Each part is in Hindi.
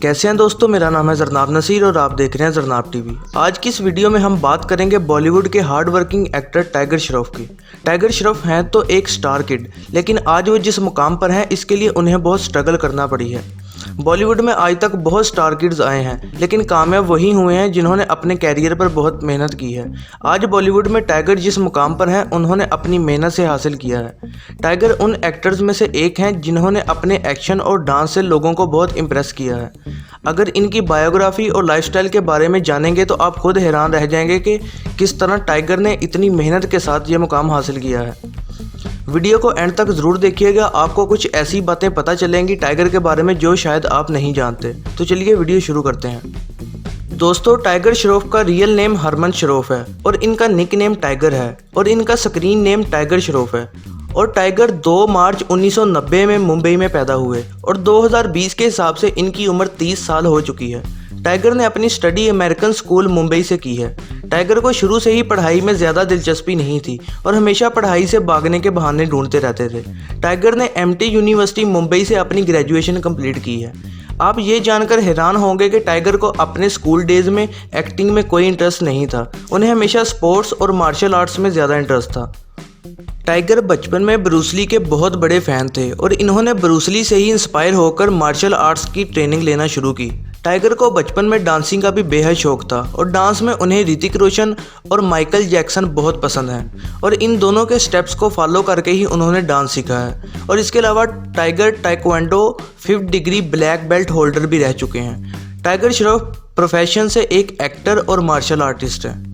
कैसे हैं दोस्तों, मेरा नाम है जरनाब नसीर और आप देख रहे हैं जरनाब टीवी। आज की इस वीडियो में हम बात करेंगे बॉलीवुड के hard working actor tiger Shroff की। टाइगर श्रॉफ हैं तो एक स्टार किड, लेकिन आज वो जिस मुकाम पर हैं इसके लिए उन्हें बहुत स्ट्रगल करना पड़ी है। बॉलीवुड में आज तक बहुत स्टार किड्स आए हैं, लेकिन कामयाब वही हुए हैं जिन्होंने अपने कैरियर पर बहुत मेहनत की है। आज बॉलीवुड में टाइगर जिस मुकाम पर हैं उन्होंने अपनी मेहनत से हासिल किया है। टाइगर उन एक्टर्स में से एक हैं जिन्होंने अपने एक्शन और डांस से लोगों को बहुत इम्प्रेस किया है। अगर इनकी बायोग्राफी और लाइफस्टाइल के बारे में जानेंगे तो आप खुद हैरान रह जाएंगे कि किस तरह टाइगर ने इतनी मेहनत के साथ ये मुकाम हासिल किया है। वीडियो को एंड तक ज़रूर देखिएगा, आपको कुछ ऐसी बातें पता चलेंगी टाइगर के बारे में जो शायद आप नहीं जानते। तो चलिए वीडियो शुरू करते हैं। दोस्तों, टाइगर श्रॉफ का रियल नेम हरमन श्रॉफ है और इनका निक नेम टाइगर है और इनका स्क्रीन नेम टाइगर श्रॉफ है। और टाइगर 2 मार्च 1990 में मुंबई में पैदा हुए और 2020 के हिसाब से इनकी उम्र 30 साल हो चुकी है। टाइगर ने अपनी स्टडी अमेरिकन स्कूल मुंबई से की है। टाइगर को शुरू से ही पढ़ाई में ज़्यादा दिलचस्पी नहीं थी और हमेशा पढ़ाई से भागने के बहाने ढूंढते रहते थे। टाइगर ने MT यूनिवर्सिटी मुंबई से अपनी ग्रेजुएशन कंप्लीट की है। आप ये जानकर हैरान होंगे कि टाइगर को अपने स्कूल डेज में एक्टिंग में कोई इंटरेस्ट नहीं था। उन्हें हमेशा स्पोर्ट्स और मार्शल आर्ट्स में ज़्यादा इंटरेस्ट था। टाइगर बचपन में ब्रूस ली के बहुत बड़े फ़ैन थे और इन्होंने ब्रूस ली से ही इंस्पायर होकर मार्शल आर्ट्स की ट्रेनिंग लेना शुरू की। टाइगर को बचपन में डांसिंग का भी बेहद शौक था और डांस में उन्हें ऋतिक रोशन और माइकल जैक्सन बहुत पसंद हैं और इन दोनों के स्टेप्स को फॉलो करके ही उन्होंने डांस सीखा है। और इसके अलावा tiger taekwondo 5th degree black belt holder भी रह चुके हैं। टाइगर श्रॉफ प्रोफेशन से एक एक्टर और मार्शल आर्टिस्ट है।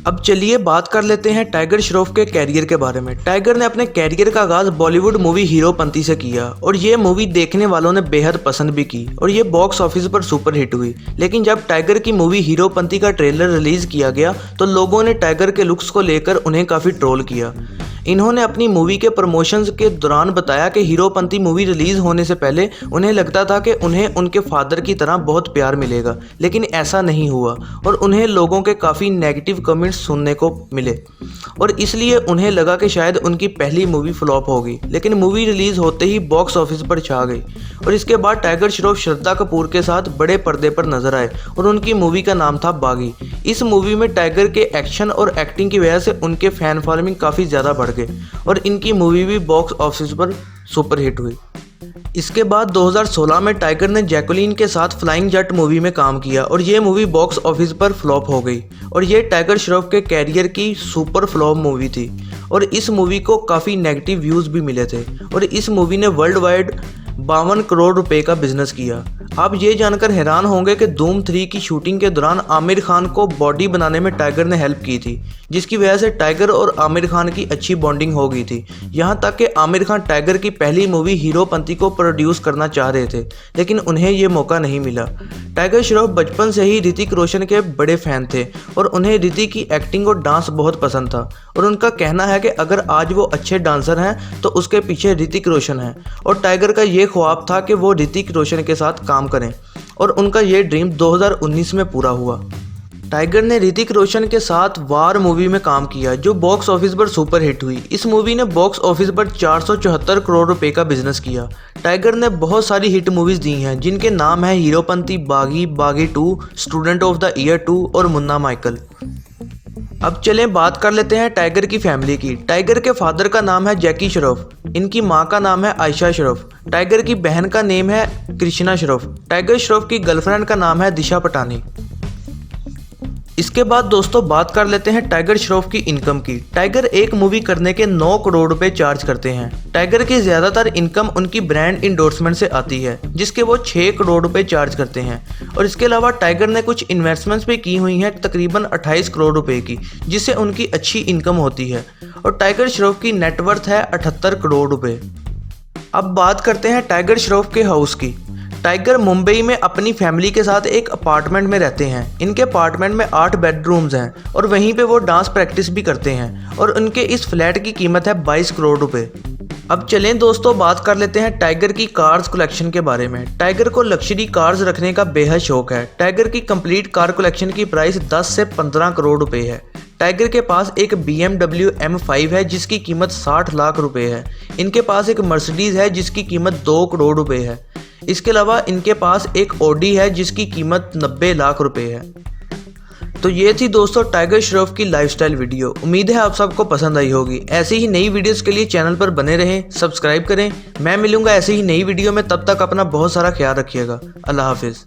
अब चलिए बात कर लेते हैं टाइगर श्रॉफ के कैरियर के बारे में। टाइगर ने अपने कैरियर का आगाज़ बॉलीवुड मूवी हीरोपंती से किया और ये मूवी देखने वालों ने बेहद पसंद भी की और ये बॉक्स ऑफिस पर सुपर हिट हुई। लेकिन जब टाइगर की मूवी हीरोपंती का ट्रेलर रिलीज़ किया गया तो लोगों ने टाइगर के लुक्स को लेकर उन्हें काफ़ी ट्रोल किया। इन्होंने अपनी मूवी के प्रमोशंस के दौरान बताया कि हीरोपंती मूवी रिलीज़ होने से पहले उन्हें लगता था कि उन्हें उनके फादर की तरह बहुत प्यार मिलेगा, लेकिन ऐसा नहीं हुआ और उन्हें लोगों के काफ़ी नेगेटिव कमेंट्स सुनने को मिले और इसलिए उन्हें लगा कि शायद उनकी पहली मूवी फ्लॉप होगी। लेकिन मूवी रिलीज़ होते ही बॉक्स ऑफिस पर छा गई और इसके बाद टाइगर श्रॉफ श्रद्धा कपूर के साथ बड़े पर्दे पर नजर आए और उनकी मूवी का नाम था बागी। इस मूवी में टाइगर के एक्शन और एक्टिंग की वजह से उनके फैन फॉलोइंग काफ़ी ज़्यादा बढ़ गए और इनकी मूवी भी बॉक्स ऑफिस पर सुपर हिट हुई। इसके बाद 2016 में टाइगर ने जैकुलीन के साथ फ्लाइंग जट मूवी में काम किया और ये मूवी बॉक्स ऑफिस पर फ्लॉप हो गई और ये टाइगर श्रॉफ के कैरियर की सुपर फ्लॉप मूवी थी और इस मूवी को काफ़ी नेगेटिव व्यूज़ भी मिले थे और इस मूवी ने वर्ल्ड वाइड 52 करोड़ रुपए का बिजनेस किया। आप ये जानकर हैरान होंगे कि धूम 3 की शूटिंग के दौरान आमिर खान को बॉडी बनाने में टाइगर ने हेल्प की थी, जिसकी वजह से टाइगर और आमिर खान की अच्छी बॉन्डिंग हो गई थी। यहाँ तक कि आमिर खान टाइगर की पहली मूवी हीरोपंती को प्रोड्यूस करना चाह रहे थे, लेकिन उन्हें ये मौका नहीं मिला। टाइगर श्रॉफ बचपन से ही ऋतिक रोशन के बड़े फ़ैन थे और उन्हें ऋतिक की एक्टिंग और डांस बहुत पसंद था और उनका कहना है कि अगर आज वो अच्छे डांसर हैं तो उसके पीछे ऋतिक रोशन है और टाइगर का ये ख्वाब था कि वो ऋतिक रोशन के साथ काम करें और उनका ये ड्रीम 2019 में पूरा हुआ। टाइगर ने ऋतिक रोशन के साथ वार मूवी में काम किया जो बॉक्स ऑफिस पर सुपर हिट हुई। इस मूवी ने बॉक्स ऑफिस पर 474 करोड़ रुपए का बिजनेस किया। टाइगर ने बहुत सारी हिट मूवीज़ दी हैं जिनके नाम हैं हीरोपंती, बागी, बागी 2, स्टूडेंट ऑफ द ईयर 2 और मुन्ना माइकल। अब चलें बात कर लेते हैं टाइगर की फैमिली की। टाइगर के फादर का नाम है जैकी श्रॉफ, इनकी मां का नाम है आयशा श्रॉफ। टाइगर की बहन का नेम है कृष्णा श्रॉफ। टाइगर श्रॉफ की गर्लफ्रेंड का नाम है दिशा पटानी। इसके बाद दोस्तों बात कर लेते हैं टाइगर श्रॉफ की इनकम की। टाइगर एक मूवी करने के 9 करोड़ रुपए चार्ज करते हैं। टाइगर की ज़्यादातर इनकम उनकी ब्रांड इंडोर्समेंट से आती है जिसके वो 6 करोड़ रुपए चार्ज करते हैं और इसके अलावा टाइगर ने कुछ इन्वेस्टमेंट्स भी की हुई हैं तकरीबन 28 करोड़ रुपए की, जिससे उनकी अच्छी इनकम होती है और टाइगर श्रॉफ की नेटवर्थ है 78 करोड़ रुपए। अब बात करते हैं टाइगर श्रॉफ के हाउस की। टाइगर मुंबई में अपनी फैमिली के साथ एक अपार्टमेंट में रहते हैं। इनके अपार्टमेंट में 8 बेडरूम्स हैं और वहीं पे वो डांस प्रैक्टिस भी करते हैं और उनके इस फ्लैट की कीमत है 22 करोड़ रुपए। अब चलें दोस्तों बात कर लेते हैं टाइगर की कार्स कलेक्शन के बारे में। टाइगर को लग्जरी कार्स रखने का बेहद शौक है। टाइगर की कंप्लीट कार कलेक्शन की प्राइस 10 से 15 करोड़ रुपए है। टाइगर के पास एक BMW M5 है जिसकी कीमत 60 लाख रुपए है। इनके पास एक मर्सिडीज़ है जिसकी कीमत 2 करोड़ रुपए है। इसके अलावा इनके पास एक ऑडी है जिसकी कीमत 90 लाख रुपए है। तो ये थी दोस्तों टाइगर श्रॉफ की लाइफस्टाइल वीडियो। उम्मीद है आप सबको पसंद आई होगी। ऐसी ही नई वीडियोस के लिए चैनल पर बने रहें, सब्सक्राइब करें। मैं मिलूंगा ऐसी ही नई वीडियो में, तब तक अपना बहुत सारा ख्याल रखिएगा। अल्लाह हाफिज़।